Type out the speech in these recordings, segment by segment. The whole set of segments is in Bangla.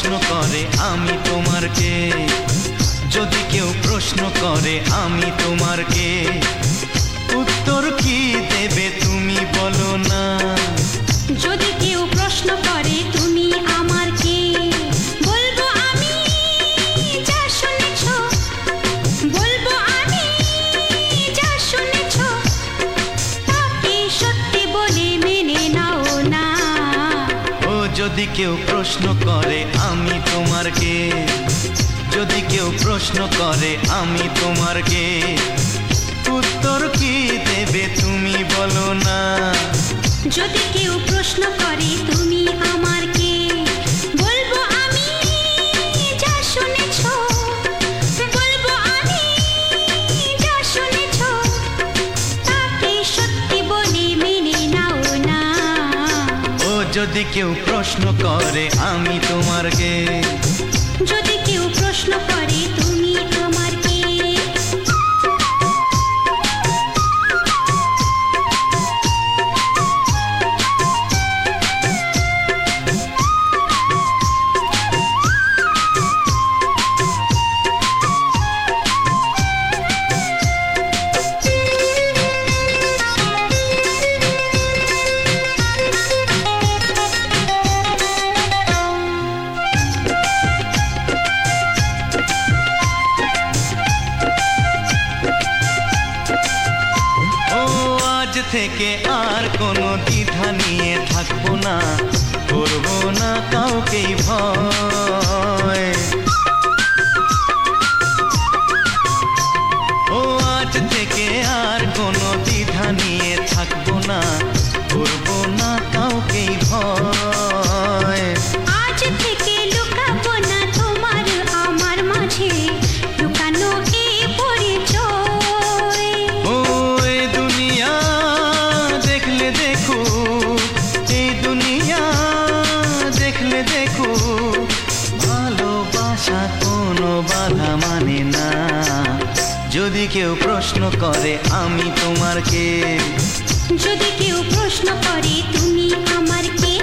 প্রশ্ন করে আমি তোমার কে, যদি কেউ প্রশ্ন করে আমি তোমার কে, উত্তর কি দেবে তুমি বলো না। যদি কেউ প্রশ্ন করে তুমি আমার কে, বলবো আমি যা শুনেছ, বলবো আমি যা শুনেছ, তাকে সত্যি বলে মেনে নাও না। ও যদি কেউ প্রশ্ন করে আমি তোমার কে, যদি কেউ প্রশ্ন করে আমি তোমার কে, উত্তর কি দেবে তুমি বলো না। যদি কেউ প্রশ্ন করে তুমি আমার কে, বলবো আমি যা শুনেছ, বলবো আমি যা শুনেছ, তাকে সত্যি বলে মেনে নাও না। ও যদি কেউ প্রশ্ন করে আমি তোমার কে, যদি কেউ প্রশ্ন করে তুমি আমার কে। থেকে আর কোনো দ্বিধা নিয়ে থাকবো না, করবো না কাউকেই ভয়। ও আজ থেকে আর কোনো দ্বিধা নিয়ে থাকবো না, করবো না কাউকেই ভয়। আজ থেকে লুকাবো না তোমার আমার মাঝে লুকানো এ পরিচয়। ও এই দুনিয়া দেখলে দেখো, এই দুনিয়া দেখলে দেখো, ভালোবাসা কোনো বাধা মানে না। যদি কেউ প্রশ্ন করে আমি তোমার কে, যদি কেউ প্রশ্ন করে তুমি আমার কে।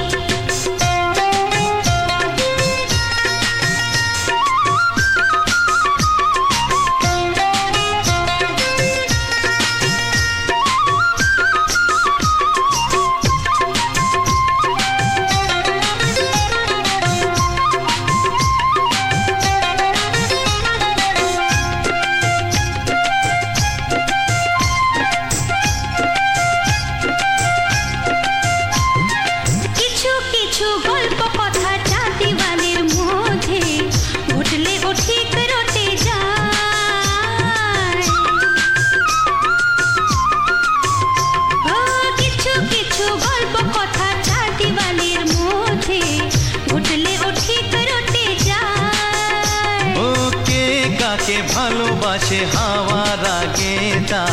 ভালোবাসে হাওয়ার আগে তা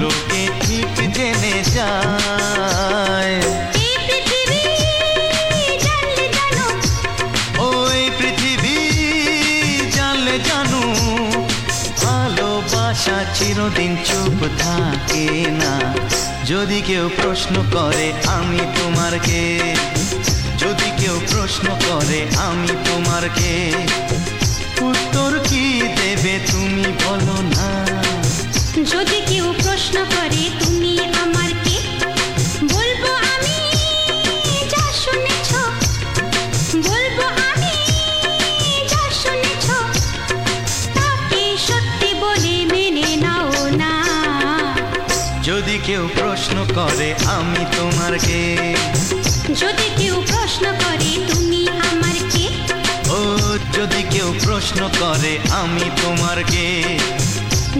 লোকে ঠিক জেনে যায়। ওই পৃথিবী জানলে জানো, ভালোবাসা চিরদিন চুপ থাকে না। যদি কেউ প্রশ্ন করে আমি তোমার কে, যদি কেউ প্রশ্ন করে আমি তোমার কে, উত্তর কি দেবে তুমি বলো না। যদি কেউ প্রশ্ন করে তুমি আমার কে, বলবো আমি যা শুনেছ, বলবো আমি যা শুনেছ, তাকে সত্যি বলে মেনে নাও না। যদি কেউ প্রশ্ন করে আমি তোমার কে, যদি কেউ প্রশ্ন করে তুমি আমার কে। ও যদি কেউ প্রশ্ন করে আমি তোমার কে,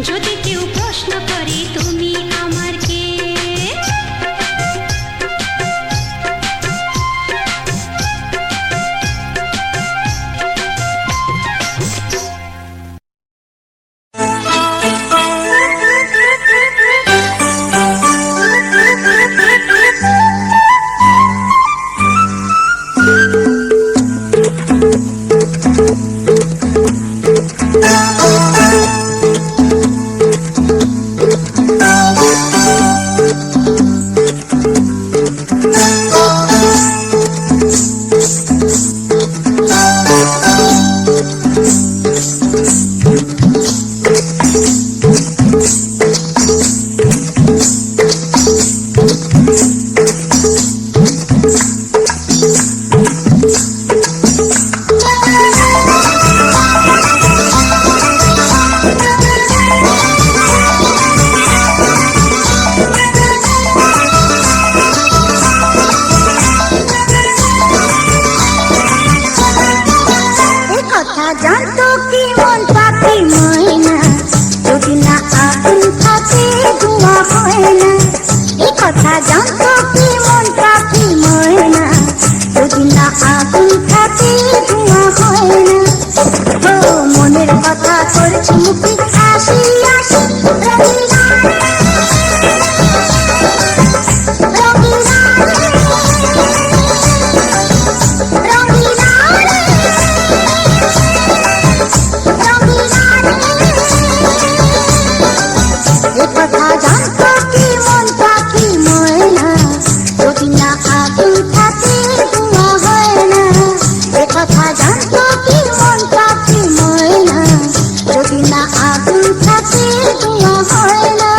যদি কেউ প্রশ্ন করে তুমি আমার কে। জানতো কি মন পাখি ময়না, যদি না আগুন থাকে ধোঁয়া হয় না। ও মনের কথা করছি মুখে হাসি হাসি, রঙিনা রে, রঙিনা রে, রঙিনা রে, রঙিনা রে। এ কথা জানতো কি মন পাখি ময়না, যদি না আগুন থাকে ধোঁয়া হয় না। এ কথা জানতো কি মন পাখি ময়না, যদি না আগুন থাকে ধোঁয়া হয় না।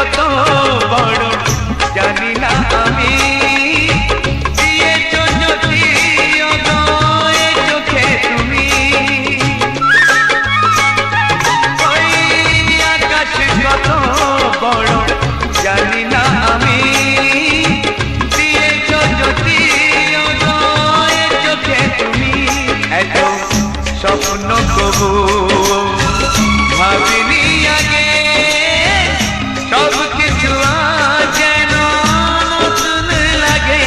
কত বড় জানি না আমি, দিয়েছো যদি অদয় চোখে তুমি। ওই আকাশ কত বড় জানি না আমি, দিয়েছো যদি অদয় চোখে তুমি। এত স্বপ্ন কবু ভাবিনি আগে, সব কিছু আজ যেন নতুন লাগে।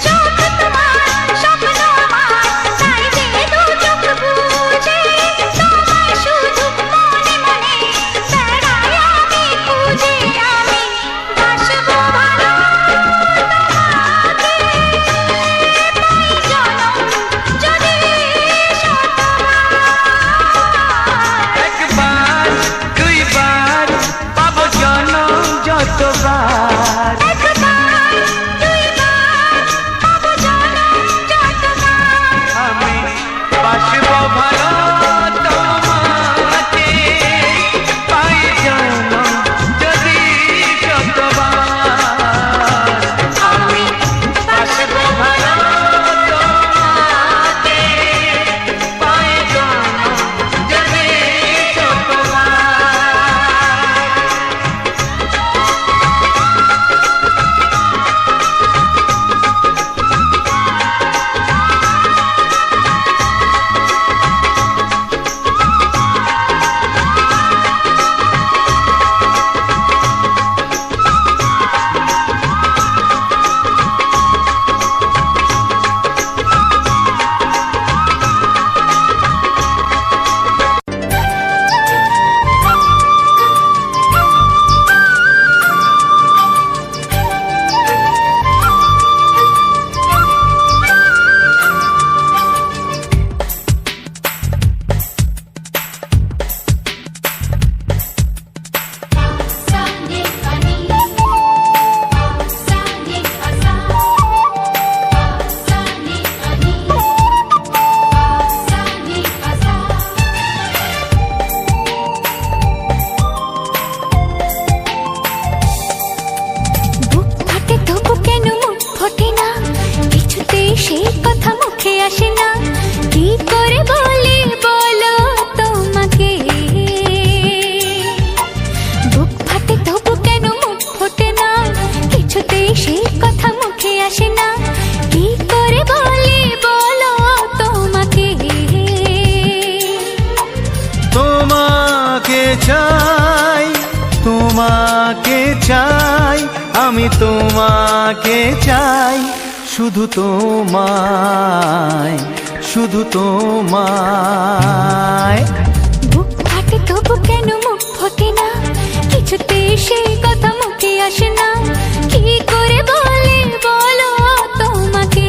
চোখ তোমার স্বপ্ন আমার, তাই যে দু চোখ বুঝে তোমায় শুধু মনে মনে বেড়াই আমি খুঁজে। আমি বাসবো ভালো তোমাকে, পাই জনম যদি শতবার। একবার দুইবার পাবো জনম যতবার, একবার দুইবার পাবো জনম যতবার। আমি বাসবো ভালো তোমাকে, পাই জনম যদি শতবার। আমি বাসবো ভালো তোমাকে, পাই জনম যদি শতবার। বুক ফাটে তবু কেন মুখ ফোটে না, কিছুতে সেই কথা মুখে আসে না। কি করে বলি বলো তোমাকে, বুক ফাটে তবু কেন মুখ ফোটে না, কিছুতে সেই কথা মুখে আসে না। কি করে বলি বলো তোমাকে। তোমাকে চাই, তোমাকে চাই, আমি তোমাকে চাই, শুধু তোমায়, শুধু তোমায়। বুক ফাটে তবু কেন মুখ ফোটে না, কিছুতে সেই কথা মুখে আসে না। কি করে বলি বলো তোমাকে।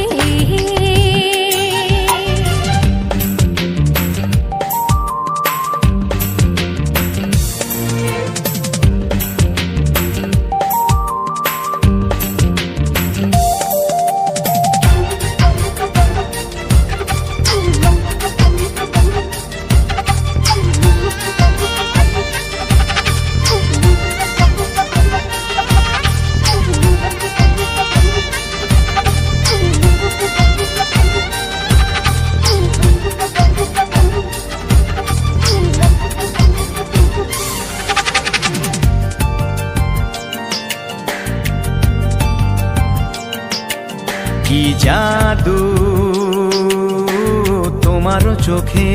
কি জাদু তোমারও চোখে,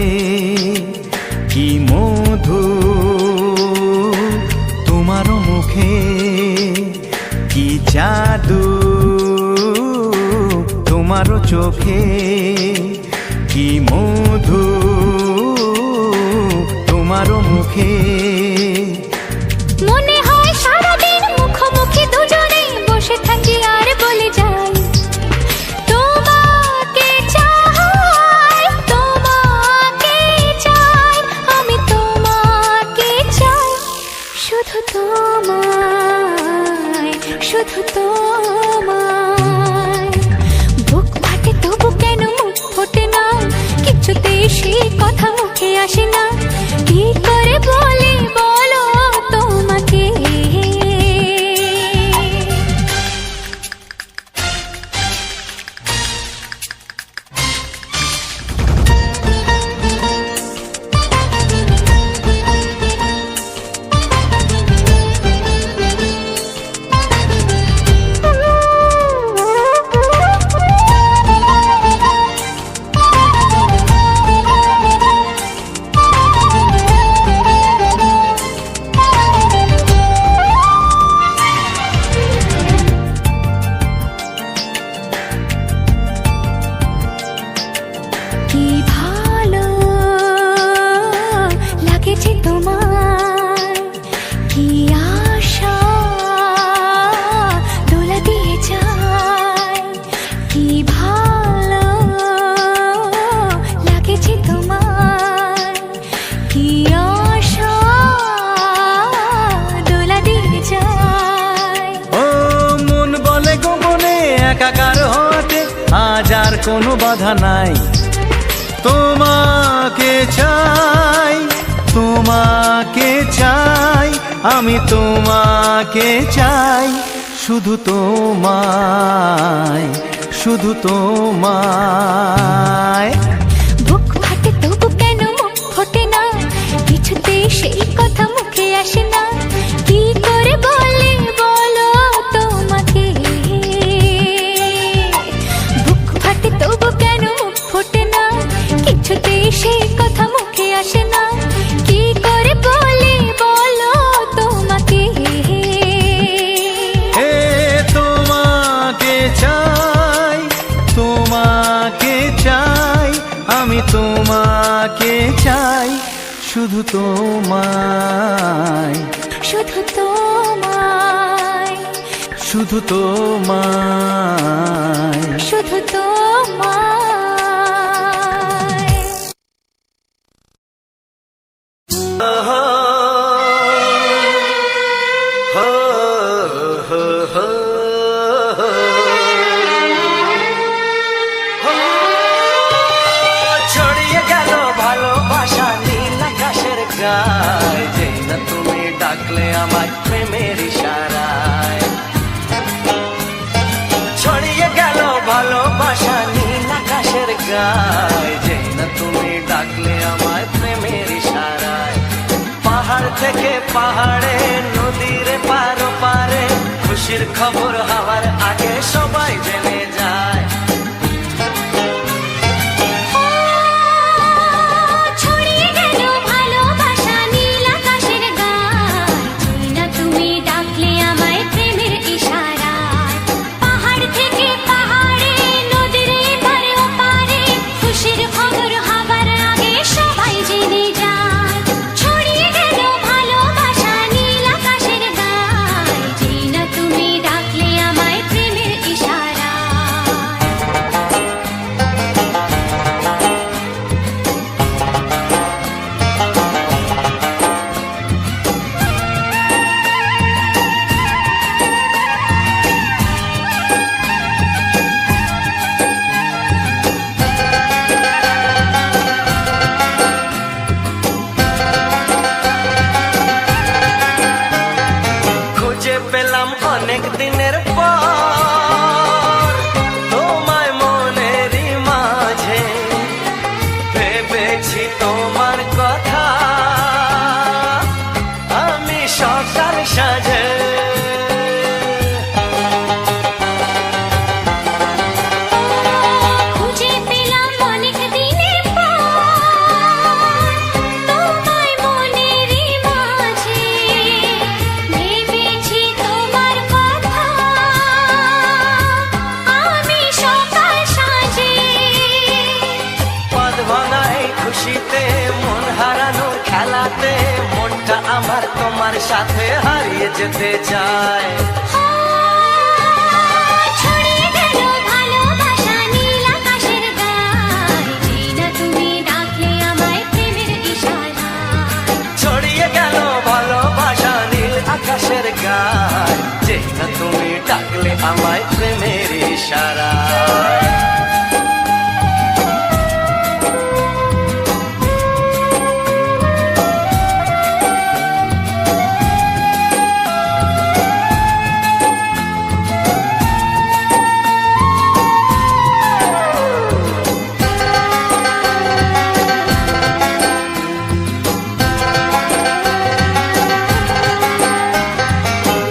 কি মধু তোমারও মুখে। কি জাদু তোমারও চোখে, কি মধু তোমারও মুখে। মনে হয় সারাদিন মুখোমুখি দুজনে বসে থাকি আর বলে যাই তোমাকে চাই, তোমাকে চাই, আমি তোমাকে চাই, শুধু তোমায়, শুধু তোমায়। বুক ফাটে তবু কেন মুখ ফোটে না, কিছুতেই সেই কথা মুখে আসে না। কি করে বলি বলো তোমাকে। কোনো বাধা নাই। তোমাকে চাই, তোমাকে চাই, আমি তোমাকে চাই, শুধু তোমায়, শুধু তোমায়। বুক ফাটে তবু কেন মুখ ফোটে না, কিছুতে সেই কথা মুখে আসে না, কি করে বলি বলো তোমাকে। বুক ফাটে তবু কেন মুখ ফোটে না, কিছুতে সেই কথা মুখে আসে না, কি করে বলি বলো তোমাকে। হে তোমাকে চাই, তোমাকে চাই, আমি তোমাকে চাই, শুধু তোমায়, শুধু তোমায়, শুধু তোমায়। শুধু তোমায়। ছড়িয়ে গেল ভালোবাসা নীল আকাশের গায়, যেই না তুমি ডাকলে আমার প্রেমের ইশারায়। ছড়িয়ে গেল ভালোবাসা নীল আকাশের গায়, যেই না তুমি ডাকলে আমার প্রেমের ইশারায়। পাহাড় থেকে পাহাড়ে, নদীর পারো পারে, খুশির খবর হওয়ার আগে সবাই জেনে যায়। ছড়িয়ে গেল ভালোবাসা নীল আকাশের গায়, যেই না তুমি ডাকলে আমায় প্রেমের ইশারায়। পাহাড় থেকে পাহাড়ে, নদীর এপারে ওপারে, খুশির খবর হবার আগে সবাই জেনে যায়। ছড়িয়ে গেল ভালোবাসা নীল আকাশের গায়, যেই না তুমি ডাকলে আমায় প্রেমের ইশারায়। খুঁজে পেলাম অনেক দিনের পর তোমায় মনেরই মাঝে, ভেবেছি তোমার কথা আমি সকাল সাজে। খুঁজে পেলাম অনেক দিনের পর তোমায় মনেরই মাঝে, ভেবেছি তোমার কথা আমি সকাল সাজে। পদ ভাঙা এই খুশিতে, মন হারানোর খেলাতে, মনটা আমার তোমার সাথে হারিয়ে যেতে চায়। ছড়িয়ে গেল ভালোবাসা নীল আকাশের গায়, যেই না তুমি ডাকলে আমায় প্রেমের ইশারায়। ছড়িয়ে গেল ভালোবাসা নীল আকাশের গায়, যেই না তুমি ডাকলে আমায় প্রেমের ইশারায়।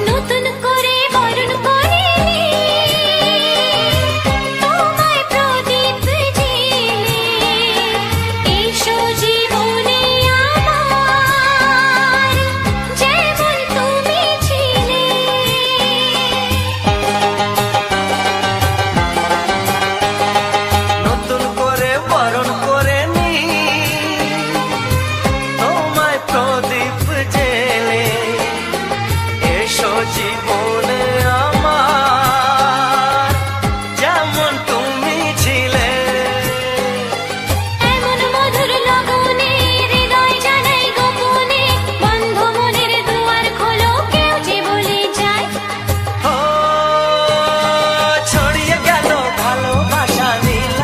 নতুন করে বরণ করিনি তোমায় প্রদীপ জেলে, এসো জীবনে আমার যেমন তুমি ছিলে। নতুন করে বরণ করে নি তোমায় প্রদীপ জেলে, এসো জীবনে আমার যেমন তুমি ছিলে। এমন মধুর লগনে হৃদয় জানাই গোপনে, বন্ধ মনের দুয়ার খোলো, কেউ যে বলে যায়। ও ছড়িয়ে গেল ভালোবাসা নীল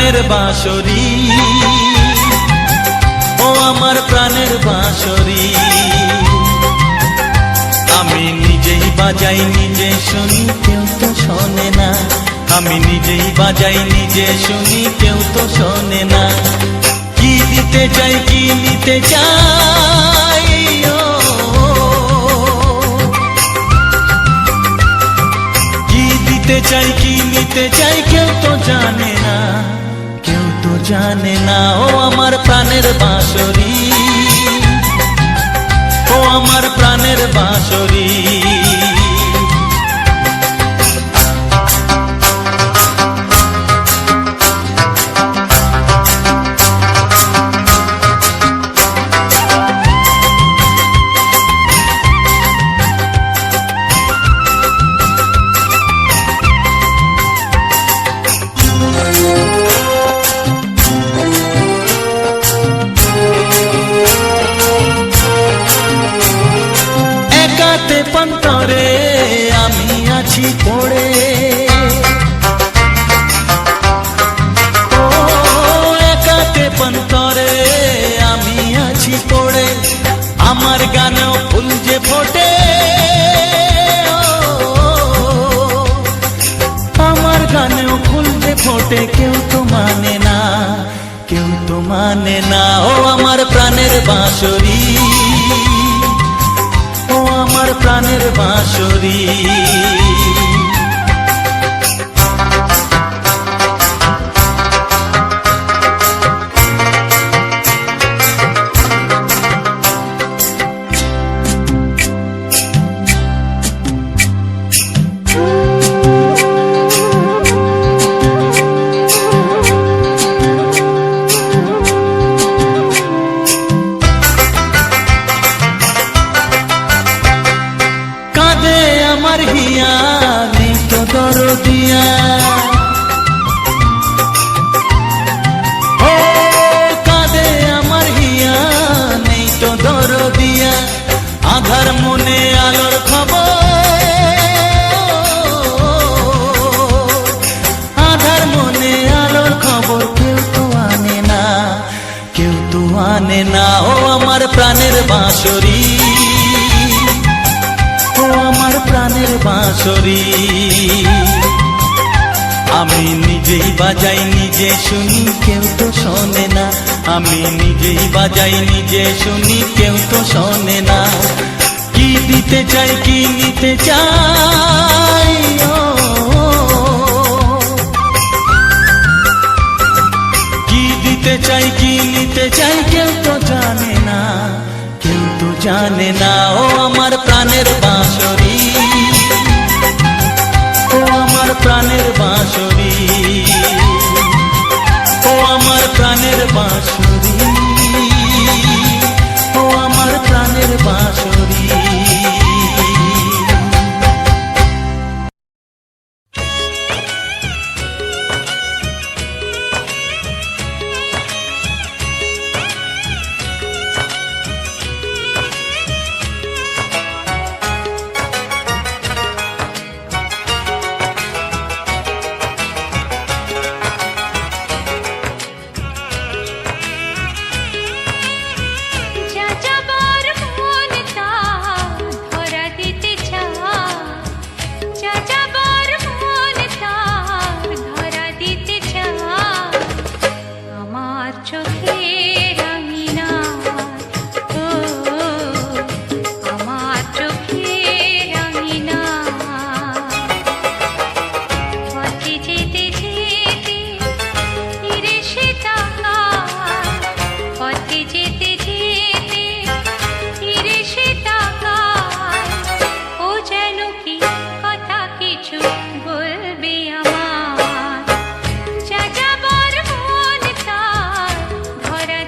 প্রাণের বাঁশরি, ও আমার প্রাণের বাঁশরি। আমি নিজেই বাজাই নিজে শুনি, কেউ তো শোনে না। আমি নিজেই বাজাই নিজে শুনি, কেউ তো শোনে না। কি দিতে চাই কি নিতে চাই, ও কি দিতে চাই কি নিতে চাই, কেউ তো জানে না, কেউ তো জানে না। ও আমার প্রাণের বাঁশরি, ও আমার প্রাণের বাঁশরি। একাতে পন্তরে আমি আছি পড়ে, ও একাতে পন্তরে আমি আছি পড়ে। আমার গানেও ফুল যে ফোটে, আমার গানেও ফুল যে ফোটে, কেউ তো মানে না, কেউ তো মানে না। ও আমার প্রাণের বাঁশরি, ও আমার প্রাণের বাঁশরি। কাঁদে আমার হিয়া, নেই তো দরদিয়া, ও কাঁদে আমার হিয়া, নেই তো দরদিয়া। আধার মনে আলোর খবর, আধার মনে আলোর খবর, কেউ তো আনে না, কেউ তো আনে না। ও আমার প্রাণের বাঁশরি, ও আমার প্রাণের বাঁশরি। আমি নিজেই বাজাই নিজে শুনি, কেউ তো শোনে না। আমি নিজেই বাজাই নিজে শুনি, কেউ তো শোনে না। কি দিতে চাই কি নিতে চাই, ও কি দিতে চাই কি নিতে চাই, কেউ তো জানে না, কেউ তো জানে না। ও আমার প্রাণের বাঁশরি, ও আমার প্রাণের বাঁশরি, ও আমার প্রাণের বাঁশরি, ও আমার প্রাণের বাঁশরি। ভরা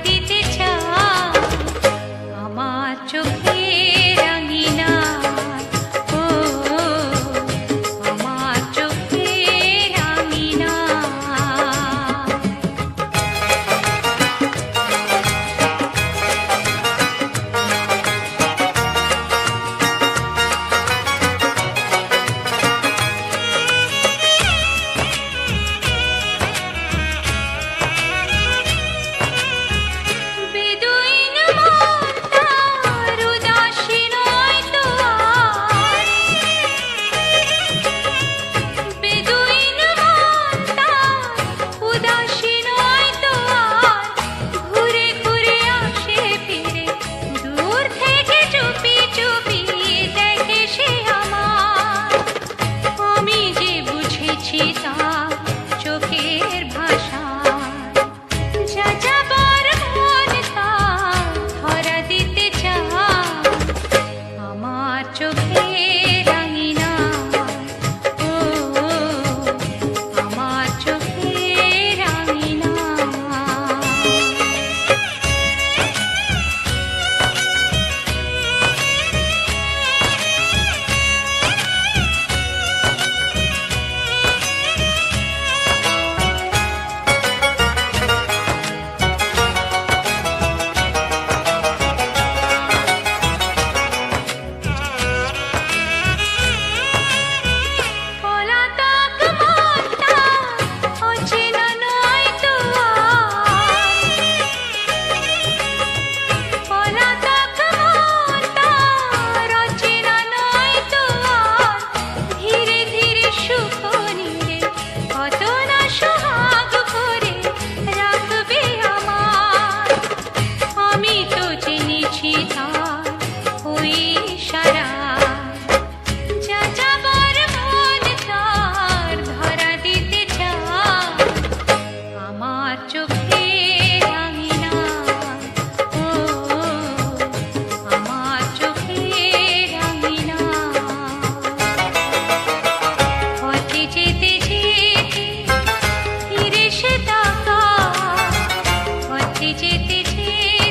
যেতে যেতে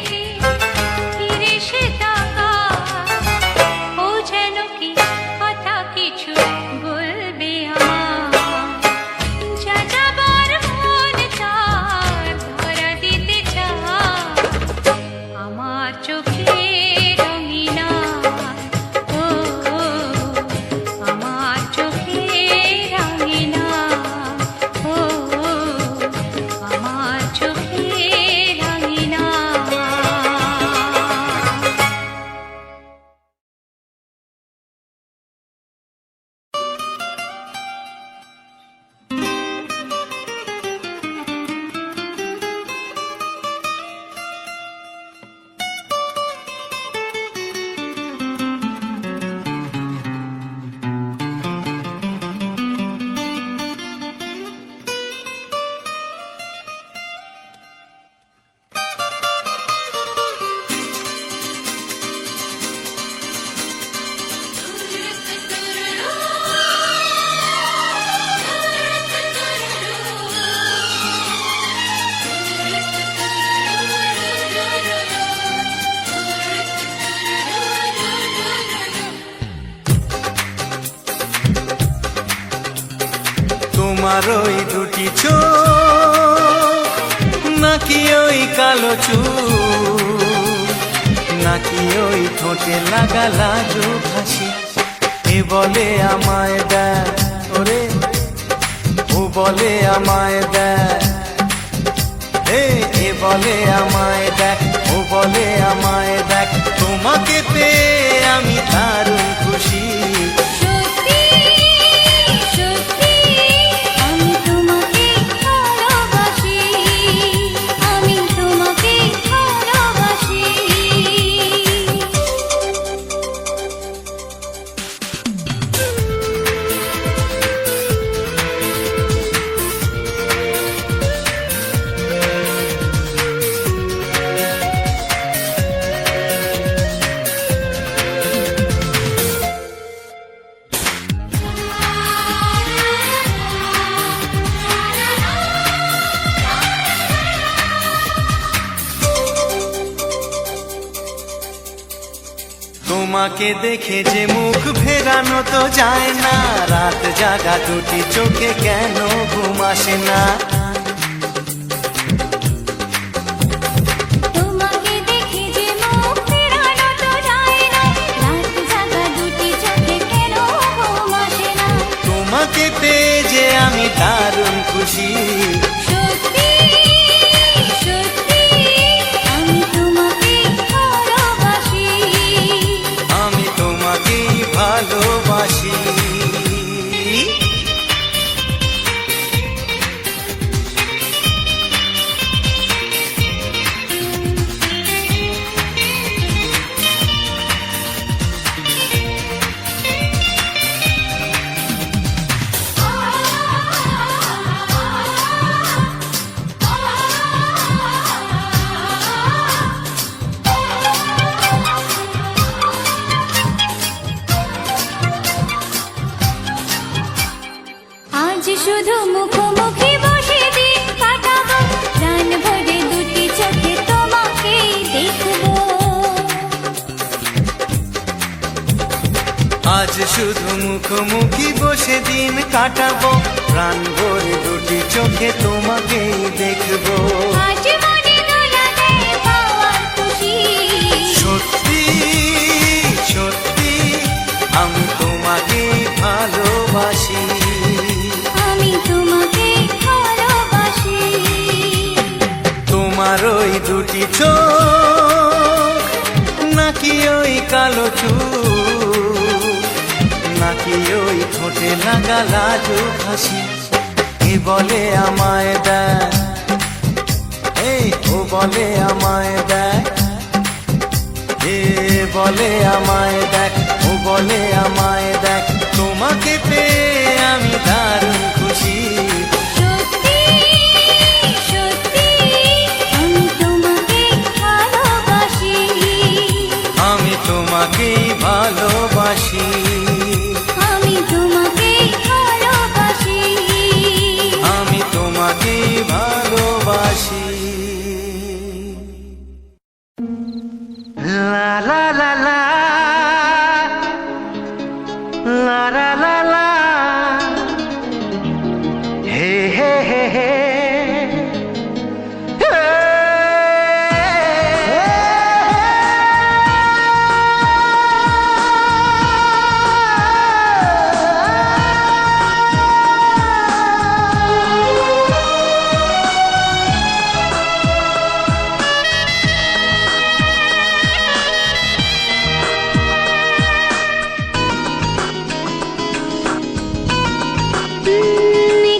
যেতে ফিরে সে তাকায়, ও যেন কি কথা কিছু বলবে আমায়। যা যাবার মন তার ধরা দিতে চায়, আমার চোখে রঙিনা, ও আমার চোখে রঙিনা, ও আমার চোখে রঙিনা। তোমার ওই দুটি চোখ, নাকি ওই কালো চুল, নাকি ওই ঠোঁটে লাগা লাজুক হাসি, এ বলে আমায় দেয় ওরে, ও বলে আমায় দেয়, এ বলে আমায় দেখ, ও বলে আমায় দেখ, তোমাকে পেয়ে আমি দারুণ খুশি। সত্যি সত্যি আমি তোমাকে ভালোবাসি, আমি তোমাকে ভালোবাসি। তোমাকে দেখে যে মুখ ফেরানো তো যায় না, রাত জাগা দুটি চোখে কেন ঘুম আসে না। তোমাকে দেখে যে মুখ ফেরানো তো যায় না, রাত জাগা দুটি চোখে কেন ঘুম আসে না। তোমাকে পেয়ে যে আমি দারুণ খুশি। সত্যি সত্যি আমি তোমাকে ভালোবাসি, আমি তোমাকেই ভালোবাসি। আজ শুধু মুখোমুখি বসে দিন কাটাবো, প্রাণ ভরে দুটি চোখে তোমাকেই দেখবো। আজ শুধু মুখোমুখি বসে দিন কাটাবো, প্রাণ ভরে দুটি চোখে তোমাকেই দেখবো। আজ মনে দোলা দেয় পাওয়ার খুশি, সত্যি সত্যি আমি তোমাকেই ভালোবাসি। আমি তোমাকে ভালোবাসি। তোমার ওই দুটি চোখ, নাকি ওই কালো চুল, নাকি ওই ঠোঁটে লাগা লাজুক হাসি, এ বলে আমায় দেয়, ও বলে আমায় দেয়, এ বলে আমায় দেখ, ও বলে আমায় দেখ, তোমাকে পেয়ে আমি দারুণ খুশি। সত্যি সত্যি আমি তোমাকে ভালোবাসি, আমি তোমাকেই ভালোবাসি। আমি তোমাকে ভালোবাসি, আমি তোমাকেই ভালোবাসি। লা লা লা লা লা লা লা লা হে হে হে হে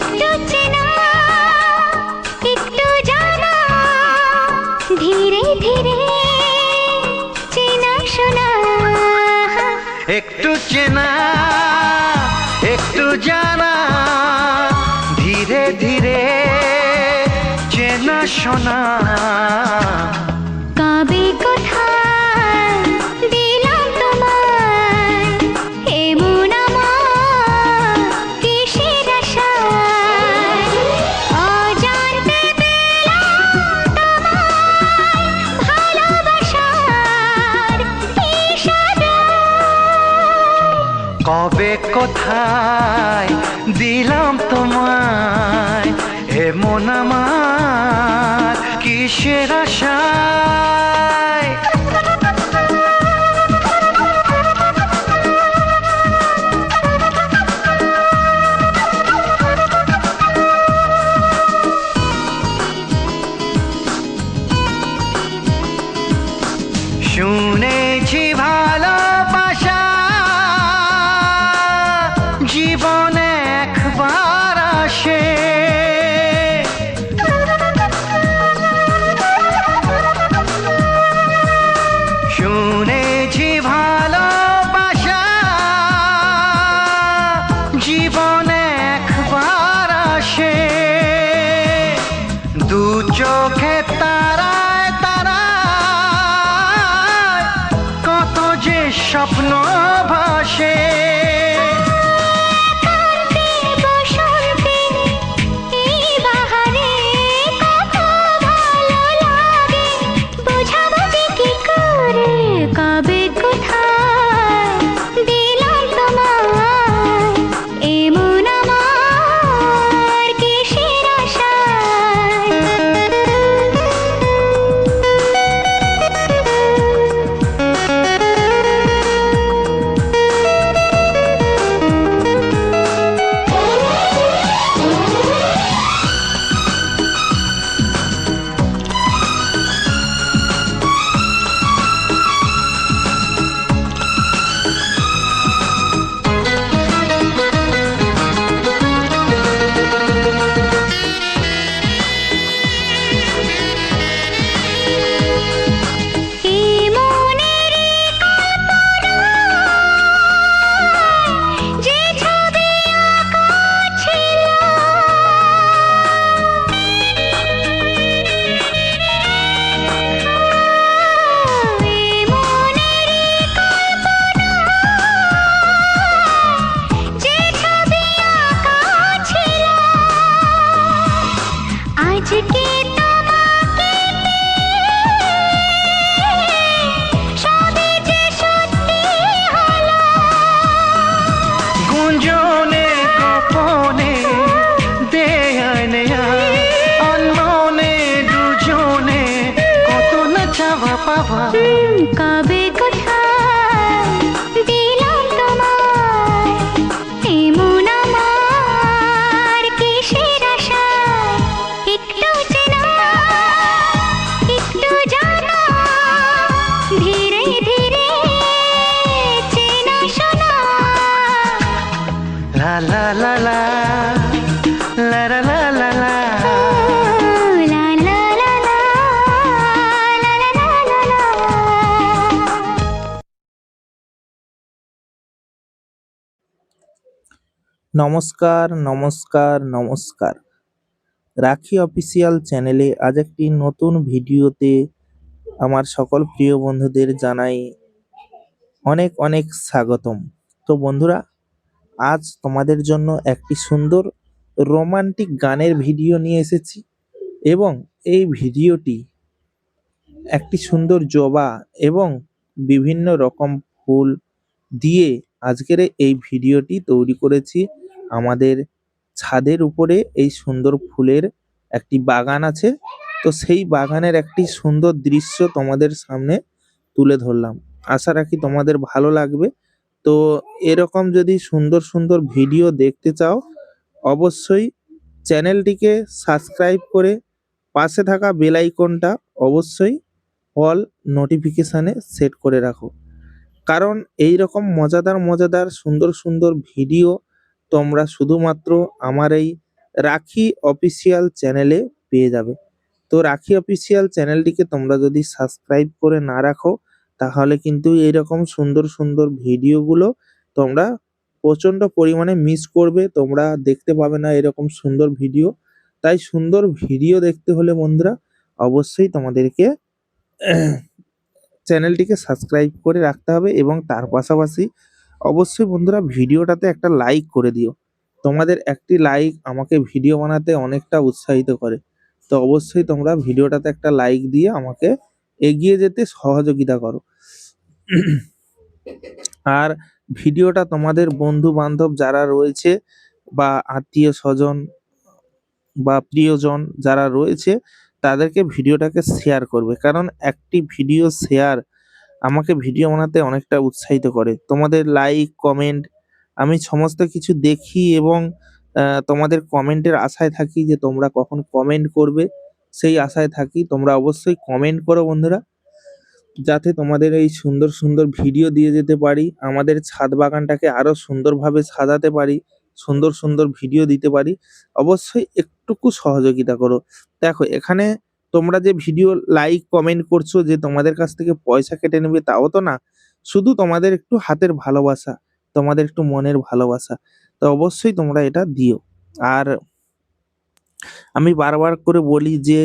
একটু চেনা একটু জানা ধীরে ধীরে চেনা শোনা একটু চেনা একটু জানা ধীরে ধীরে চেনা শোনা কবে কোথায় দিলাম তোমায় এমন আমার কিসের আশায় অজান্তে পেলাম তোমায় ভালোবাসার ইশারায় কবে কোথায় দিলাম তোমায় এমন আমার কিসের আশায় শুনেছি ভালোবাসা জীবনে একবার আসে শুনেছি ভালোবাসা জীবনে একবার আসে দু চোখে তারায় তারায় কত যে স্বপ্ন ভাসে কান্তি বসন্তে এই বাহারে কত ভালো লাগে বোঝাবো যে কি করে কবে কোথায় দিলাম তোমায় এমন আমার কিসের এই মনের যে ছবি আঁকা ছিল এই মনের যে ছবি আঁকা ছিল আজকে তোমাকে সবে যে সত্যি হলো গুঞ্জনে গোপনে দেয়ানে অন্যনে দুজনে কত না চাওয়া পাওয়া কবে কোথায় দিলাম তোমায় এমন আমার কিসের আশায় একটু চেনা একটু জানা ধীরে ধীরে চেনা শোনা লা লা লা লা লা লা লা লা লা লা লা লা লা লা লা লা লা নমস্কার নমস্কার নমস্কার। রাখি অফিসিয়াল চ্যানেলে আজ একটি নতুন ভিডিওতে আমার সকল প্রিয় বন্ধুদের জানাই অনেক অনেক স্বাগতম। তো বন্ধুরা, আজ তোমাদের জন্য একটি সুন্দর রোমান্টিক গানের ভিডিও নিয়ে এসেছি এবং এই ভিডিওটি একটি সুন্দর জবা এবং বিভিন্ন রকম ফুল দিয়ে আজকের এই ভিডিওটি তৈরি করেছি। আমাদের ছাদের উপরে এই সুন্দর ফুলের একটি বাগান আছে, তো সেই বাগানের একটি সুন্দর দৃশ্য তোমাদের সামনে তুলে ধরলাম। আশা রাখি তোমাদের ভালো লাগবে। তো এরকম যদি সুন্দর সুন্দর ভিডিও দেখতে চাও, অবশ্যই চ্যানেলটিকে সাবস্ক্রাইব করে পাশে থাকা বেল আইকনটা অবশ্যই অল নোটিফিকেশানে সেট করে রাখো। কারণ এই রকম মজাদার মজাদার সুন্দর সুন্দর ভিডিও তোমরা শুধুমাত্র আমার এই রাখি অফিসিয়াল চ্যানেলে পেয়ে যাবে। তো রাখি অফিসিয়াল চ্যানেলটিকে তোমরা যদি সাবস্ক্রাইব করে না রাখো, তাহলে কিন্তু এইরকম সুন্দর সুন্দর ভিডিওগুলো তোমরা প্রচণ্ড পরিমাণে মিস করবে, তোমরা দেখতে পাবে না এরকম সুন্দর ভিডিও। তাই সুন্দর ভিডিও দেখতে হলে বন্ধুরা অবশ্যই তোমাদেরকে চ্যানেলটিকে সাবস্ক্রাইব করে রাখতে হবে এবং তার পাশাপাশি অবশ্যই বন্ধুরা ভিডিওটাতে একটা লাইক করে দিও। তোমাদের একটি লাইক আমাকে ভিডিও বানাতে অনেকটা উৎসাহিত করে। তো অবশ্যই তোমরা ভিডিওটাতে একটা লাইক দিয়ে আমাকে এগিয়ে যেতে সহযোগিতা করো। আর ভিডিওটা তোমাদের বন্ধু বান্ধব যারা রয়েছে বা আত্মীয় স্বজন বা প্রিয়জন যারা রয়েছে তাদেরকে ভিডিওটাকে শেয়ার করবে, কারণ একটি ভিডিও শেয়ার আমাকে ভিডিও বানাতে অনেকটা উৎসাহিত করে। তোমাদের লাইক কমেন্ট আমি সমস্ত কিছু দেখি এবং তোমাদের কমেন্টের আশায় থাকি যে তোমরা কখন কমেন্ট করবে, সেই আশায় থাকি। তোমরা অবশ্যই কমেন্ট করো বন্ধুরা, যাতে তোমাদের এই সুন্দর সুন্দর ভিডিও দিয়ে যেতে পারি, আমাদের ছাদ বাগানটাকে আরো সুন্দরভাবে সাজাতে পারি, সুন্দর সুন্দর ভিডিও দিতে পারি। অবশ্যই একটুকু সহযোগিতা করো। দেখো এখানে তোমরা যে ভিডিও লাইক কমেন্ট করছো যে তোমাদের কাছ থেকে পয়সা কেটে নেবে তাও তো না, শুধু তোমাদের একটু হাতের ভালোবাসা, তোমাদের একটু মনের ভালোবাসা। তো অবশ্যই তোমরা এটা দিও। আর আমি বারবার করে বলি যে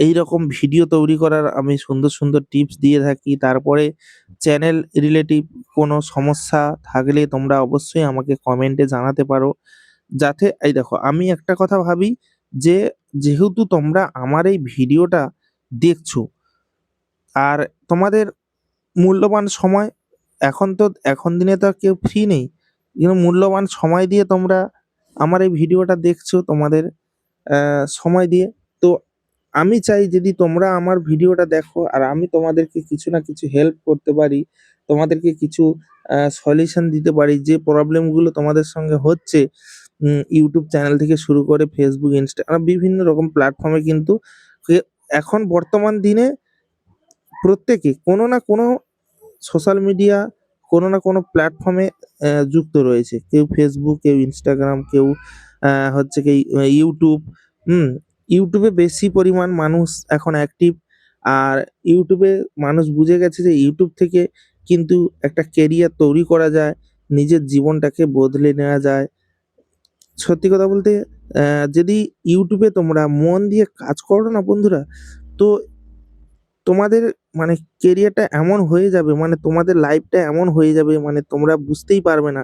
এইরকম ভিডিও তৈরি করার আমি সুন্দর সুন্দর টিপস দিয়ে থাকি। তারপরে চ্যানেল রিলেটিভ কোনো সমস্যা থাকলে তোমরা অবশ্যই আমাকে কমেন্টে জানাতে পারো। যাতে এই দেখো আমি একটা কথা ভাবি যে যেহেতু তোমরা আমার এই ভিডিওটা দেখছো আর তোমাদের মূল্যবান সময়, এখন দিনে তো আর কেউ ফ্রি নেই। কিন্তু মূল্যবান সময় দিয়ে তোমরা আমার এই ভিডিওটা দেখছো তোমাদের সময় দিয়ে। তো আমি চাই যদি তোমরা আমার ভিডিওটা দেখো আর আমি তোমাদেরকে কিছু না কিছু হেল্প করতে পারি, তোমাদেরকে কিছু সলিউশন দিতে পারি যে প্রবলেমগুলো তোমাদের সঙ্গে হচ্ছে। ইউটিউব চ্যানেল থেকে শুরু করে ফেসবুক, ইনস্টাগ্রাম বিভিন্ন রকম প্ল্যাটফর্মে কিন্তু এখন বর্তমান দিনে প্রত্যেকে কোনো না কোনো সোশ্যাল মিডিয়া কোনো না কোনো প্ল্যাটফর্মে যুক্ত রয়েছে। কেউ ফেসবুক, কেউ ইনস্টাগ্রাম, কেউ হচ্ছে কি ইউটিউব। হুম? ইউটিউবে বেশি পরিমাণ মানুষ এখন অ্যাক্টিভ। আর ইউটিউবে মানুষ বুঝে গেছে যে ইউটিউব থেকে কিন্তু একটা কেরিয়ার তৈরি করা যায়, নিজের জীবনটাকে বদলে নেওয়া যায়। সত্যি কথা বলতে যদি ইউটিউবে তোমরা মন দিয়ে কাজ করো না বন্ধুরা, তো তোমাদের মানে কেরিয়ারটা এমন হয়ে যাবে, মানে তোমাদের লাইফটা এমন হয়ে যাবে, মানে তোমরা বুঝতেই পারবে না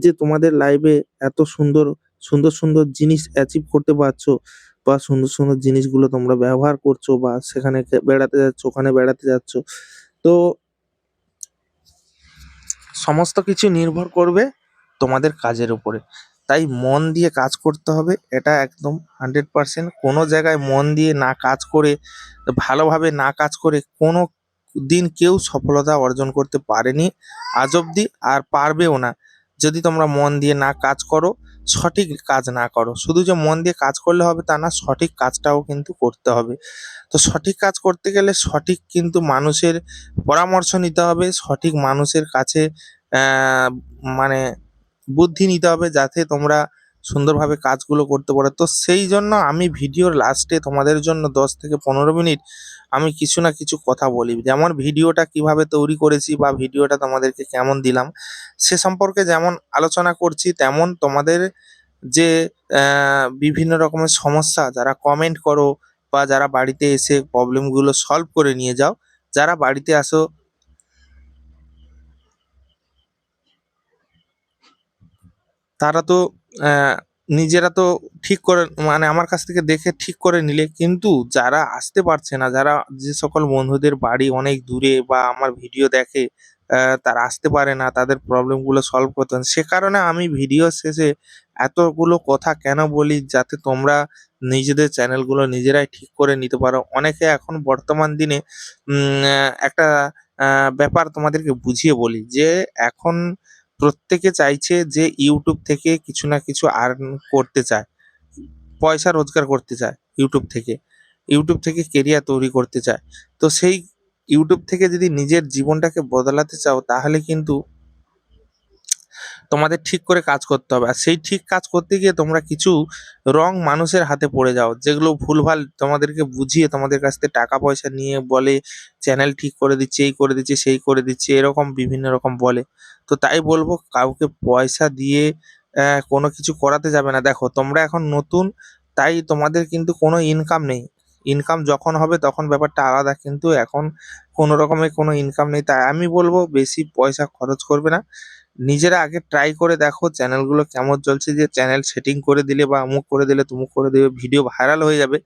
যে তোমাদের লাইফে এত সুন্দর, সুন্দর, সুন্দর জিনিস অ্যাচিভ করতে পারছো বা সুন্দর, সুন্দর জিনিসগুলো তোমরা ব্যবহার করছো বা সেখানে বেড়াতে যাচ্ছ, ওখানে বেড়াতে যাচ্ছ। তো সমস্ত কিছু নির্ভর করবে তোমাদের কাজের উপরে। তাই মন দিয়ে কাজ করতে হবে, এটা একদম 100%। কোনো জায়গায় মন দিয়ে না কাজ করে, ভালোভাবে না কাজ করে কোনো দিন কেউ সফলতা অর্জন করতে পারেনি আজ অবধি, আর পারবেও না। যদি তোমরা মন দিয়ে না কাজ করো, সঠিক কাজ না করো। শুধু যে মন দিয়ে কাজ করলে হবে তা না, সঠিক কাজটাও কিন্তু করতে হবে। তো সঠিক কাজ করতে গেলে সঠিক কিন্তু মানুষের পরামর্শ নিতে হবে, সঠিক মানুষের কাছে মানে বুদ্ধি নিতে হবে যাতে তোমরা সুন্দরভাবে কাজগুলো করতে পারো। তো সেই জন্য আমি ভিডিওর লাস্টে তোমাদের জন্য 10 থেকে 15 মিনিট আমি কিছু না কিছু কথা বলি। যেমন ভিডিওটা কিভাবে তৈরি করেছি বা ভিডিওটা তোমাদেরকে কেমন দিলাম সে সম্পর্কে যেমন আলোচনা করছি, তেমন তোমাদের যে বিভিন্ন রকমের সমস্যা যারা কমেন্ট করো বা যারা বাড়িতে এসে প্রবলেমগুলো সলভ করে নিয়ে যাও, যারা বাড়িতে আসো তারা তো নিজেরা তো ঠিক করে মানে আমার কাছ থেকে দেখে ঠিক করে নিলে, কিন্তু যারা আসতে পারছে না, যারা যে সকল বন্ধুদের বাড়ি অনেক দূরে বা আমার ভিডিও দেখে তারা আসতে পারে না, তাদের প্রবলেমগুলো সলভ করতে পারে না। সে কারণে আমি ভিডিও শেষে এতগুলো কথা কেন বলি, যাতে তোমরা নিজেদের চ্যানেলগুলো নিজেরাই ঠিক করে নিতে পারো। অনেকে এখন বর্তমান দিনে একটা ব্যাপার তোমাদেরকে বুঝিয়ে বলি যে এখন প্রত্যেকে চাইছে যে ইউটিউব থেকে কিছু না কিছু আর্ন করতে চায়, পয়সা রোজগার করতে চায় ইউটিউব থেকে, ইউটিউব থেকে কেরিয়ার তৈরি করতে চায়। তো সেই ইউটিউব থেকে যদি নিজের জীবনটাকে বদলাতে চাও, তাহলে কিন্তু তোমাদের ঠিক করে কাজ করতে হবে। আর সেই ঠিক কাজ করতে গিয়ে তোমরা কিছু রং মানুষের হাতে পড়ে যাও, যেগুলো ভুলভাল তোমাদেরকে বুঝিয়ে তোমাদের কাছ থেকে টাকা পয়সা নিয়ে বলে চ্যানেল ঠিক করে দিচ্ছি, এই করে দিচ্ছি, সেই করে দিচ্ছি, এরকম বিভিন্ন রকম বলে। তো তাই বলবো, কাউকে পয়সা দিয়ে কোনো কিছু করাতে যাবে না। দেখো তোমরা এখন নতুন, তাই তোমাদের কিন্তু কোনো ইনকাম নেই। ইনকাম যখন হবে তখন ব্যাপারটা আলাদা, কিন্তু এখন কোনো রকমের কোনো ইনকাম নেই। তাই আমি বলবো বেশি পয়সা খরচ করবে না, নিজেরা আগে ট্রাই করে দেখো চ্যানেলগুলো কেমন চলছে। যে চ্যানেল সেটিং করে দিলে বা অমুক করে দিলে তুমুক করে দিলে ভিডিও ভাইরাল হয়ে যাবে,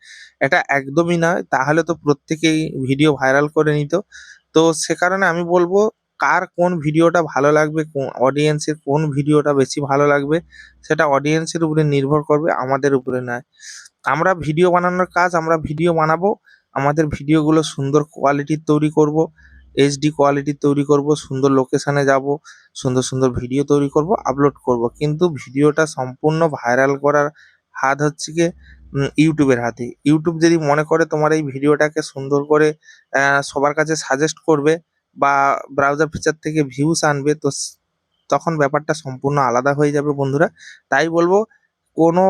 এটা একদমই নয়। তাহলে তো প্রত্যেকেই ভিডিও ভাইরাল করে নিত। তো সে কারণে আমি বলবো, কার কোন ভিডিওটা ভালো লাগবে, অডিয়েন্সের কোন ভিডিওটা বেশি ভালো লাগবে, সেটা অডিয়েন্সের উপরে নির্ভর করবে, আমাদের উপরে নয়। আমরা ভিডিও বানানোর কাজ, আমরা ভিডিও বানাবো, আমাদের ভিডিওগুলো সুন্দর কোয়ালিটির তৈরি করব, এইচডি কোয়ালিটির তৈরি করব, সুন্দর লোকেশনে যাব, সুন্দর সুন্দর ভিডিও তৈরি করব, আপলোড করব। কিন্তু ভিডিওটা সম্পূর্ণ ভাইরাল করার হাত হচ্ছে গিয়ে ইউটিউবের হাতে। ইউটিউব যদি মনে করে তোমার এই ভিডিওটাকে সুন্দর করে সবার কাছে সাজেস্ট করবে বা ব্রাউজার ফিচার থেকে ভিউস আনবে, তো তখন ব্যাপারটা সম্পূর্ণ আলাদা হয়ে যাবে বন্ধুরা। তাই বলবো, কোনো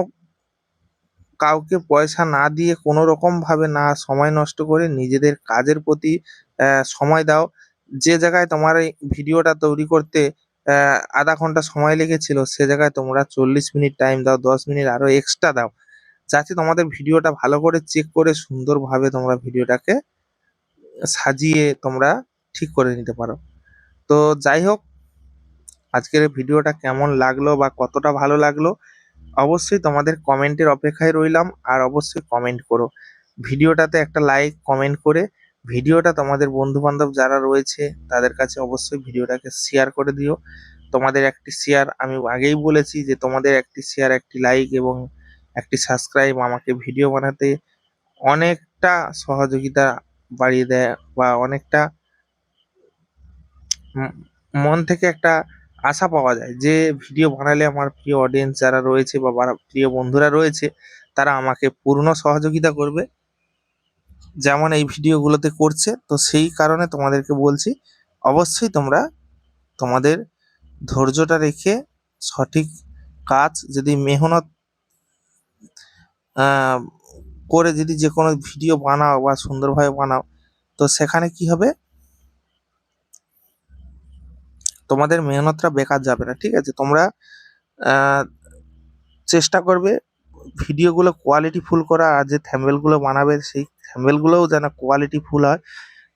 কাউকে পয়সা না দিয়ে, কোনো রকম ভাবে না সময় নষ্ট করে নিজেদের কাজের প্রতি সময় দাও। যে জায়গায় তোমার এই ভিডিওটা তৈরি করতে আধা ঘন্টা সময় লেগেছিল, সে জায়গায় তোমরা 40 মিনিট টাইম দাও, 10 মিনিট আরো এক্সট্রা দাও, যাতে তোমাদের ভিডিওটা ভালো করে চেক করে সুন্দরভাবে তোমরা ভিডিওটাকে সাজিয়ে তোমরা ঠিক করে নিতে পারো। তো যাই হোক, আজকের এই ভিডিওটা কেমন লাগলো বা কতটা ভালো লাগলো, অবশ্যই তোমাদের কমেন্টের অপেক্ষায় রইলাম। আর অবশ্যই কমেন্ট করো, ভিডিওটাতে একটা লাইক কমেন্ট করে ভিডিওটা তোমাদের বন্ধু বান্ধব যারা রয়েছে তাদের কাছে অবশ্যই ভিডিওটাকে শেয়ার করে দিও। তোমাদের একটি শেয়ার, আমি আগেই বলেছি যে তোমাদের একটি শেয়ার, একটি লাইক এবং একটি সাবস্ক্রাইব আমাকে ভিডিও বানাতে অনেকটা সহযোগিতা বাড়িয়ে দেয়, বা অনেকটা উম মন থেকে একটা আশা পাওয়া যায় যে ভিডিও বানালে আমার প্রিয় অডিয়েন্স যারা রয়েছে বা প্রিয় বন্ধুরা রয়েছে, তারা আমাকে পূর্ণ সহযোগিতা করবে, যেমন এই ভিডিওগুলোতে করছে। তো সেই কারণে তোমাদেরকে বলছি, অবশ্যই তোমরা তোমাদের ধৈর্যটা রেখে সঠিক কাজ যদি মেহনত আহ, করে যদি যে কোনো ভিডিও বানাও বা সুন্দরভাবে বানাও, তো সেখানে কি হবে, তোমাদের মেহনতটা বেকার যাবে না। ঠিক আছে, তোমরা আহ, চেষ্টা করবে ভিডিওগুলো কোয়ালিটিফুল করা, আর যে থ্যাম্বনেলগুলো বানাবে সেই থ্যাম্বনেলগুলোও যেন কোয়ালিটিফুল হয়,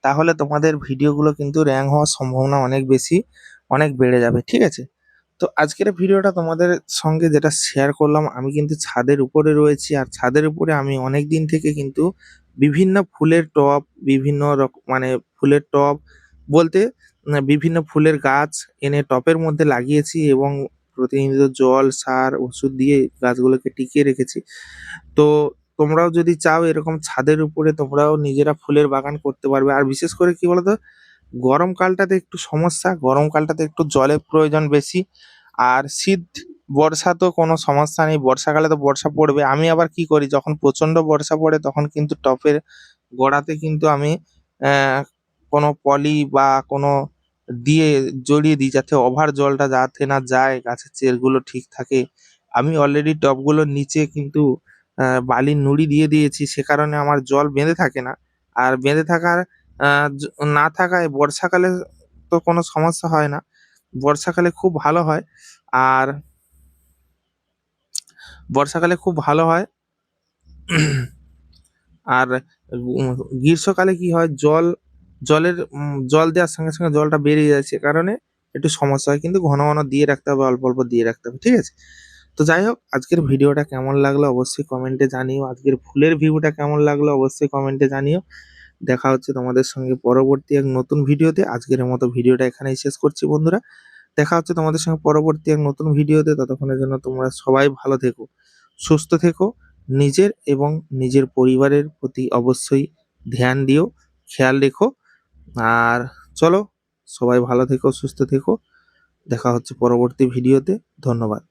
তাহলে তোমাদের ভিডিওগুলো কিন্তু র্যাঙ্ক হওয়ার সম্ভাবনা অনেক বেশি, অনেক বেড়ে যাবে। ঠিক আছে, তো আজকের ভিডিওটা তোমাদের সঙ্গে যেটা শেয়ার করলাম, আমি কিন্তু ছাদের উপরে রয়েছি, আর ছাদের উপরে আমি অনেক দিন থেকে কিন্তু বিভিন্ন ফুলের টব, বিভিন্ন রকম মানে ফুলের টব বলতে বিভিন্ন ফুলের গাছ এনে টবের মধ্যে লাগিয়েছি, এবং প্রতিনিয়ত জল, সার, ওষুধ দিয়ে গাছগুলোকে টিকিয়ে রেখেছি। তো তোমরাও যদি চাও এরকম ছাদের উপরে তোমরাও নিজেরা ফুলের বাগান করতে পারবে। আর বিশেষ করে কি বলতো, গরমকালটাতে একটু সমস্যা, গরমকালটাতে একটু জলের প্রয়োজন বেশি। আর শীত, বর্ষা তো কোনো সমস্যা নেই, বর্ষাকালে তো বর্ষা পড়বে। আমি আবার কি করি, যখন প্রচন্ড বর্ষা পড়ে তখন কিন্তু টবের গোড়াতে কিন্তু আমি আহ, কোনো পলি বা কোনো দিয়ে জড়িয়ে দিই, যাতে ওভার জলটা যাতে না যায়, গাছের চেরগুলো ঠিক থাকে। আমি অলরেডি টবগুলোর নিচে কিন্তু বালির নুড়ি দিয়ে দিয়েছি, সে কারণে আমার জল বেঁধে থাকে না। আর বেঁধে থাকার না থাকায় বর্ষাকালে তো কোনো সমস্যা হয় না, বর্ষাকালে খুব ভালো হয়। আর বর্ষাকালে খুব ভালো হয়। আর উম গ্রীষ্মকালে কি হয়, জল দেওয়ার সঙ্গে সঙ্গে জলটা বেরিয়ে যায়, সে কারণে একটু সমস্যা হয়। কিন্তু ঘন ঘন দিয়ে রাখতে হবে, অল্প অল্প দিয়ে রাখতে হবে। ঠিক আছে, তো যাই হোক, আজকের ভিডিওটা কেমন লাগলো অবশ্যই কমেন্টে জানিও। আজকের ফুলের ভিউটা কেমন লাগলো অবশ্যই কমেন্টে জানিও। দেখা হচ্ছে তোমাদের সঙ্গে পরবর্তী এক নতুন ভিডিওতে। আজকের মতো ভিডিওটা এখানেই শেষ করছি বন্ধুরা। দেখা হচ্ছে তোমাদের সঙ্গে পরবর্তী এক নতুন ভিডিওতে। ততক্ষণের জন্য তোমরা সবাই ভালো থেকো, সুস্থ থেকো, নিজের এবং নিজের পরিবারের প্রতি অবশ্যই ধ্যান দিও, খেয়াল রেখো। আর চলো, সবাই ভালো থেকো, সুস্থ থেকো। দেখা হচ্ছে পরবর্তী ভিডিওতে। ধন্যবাদ।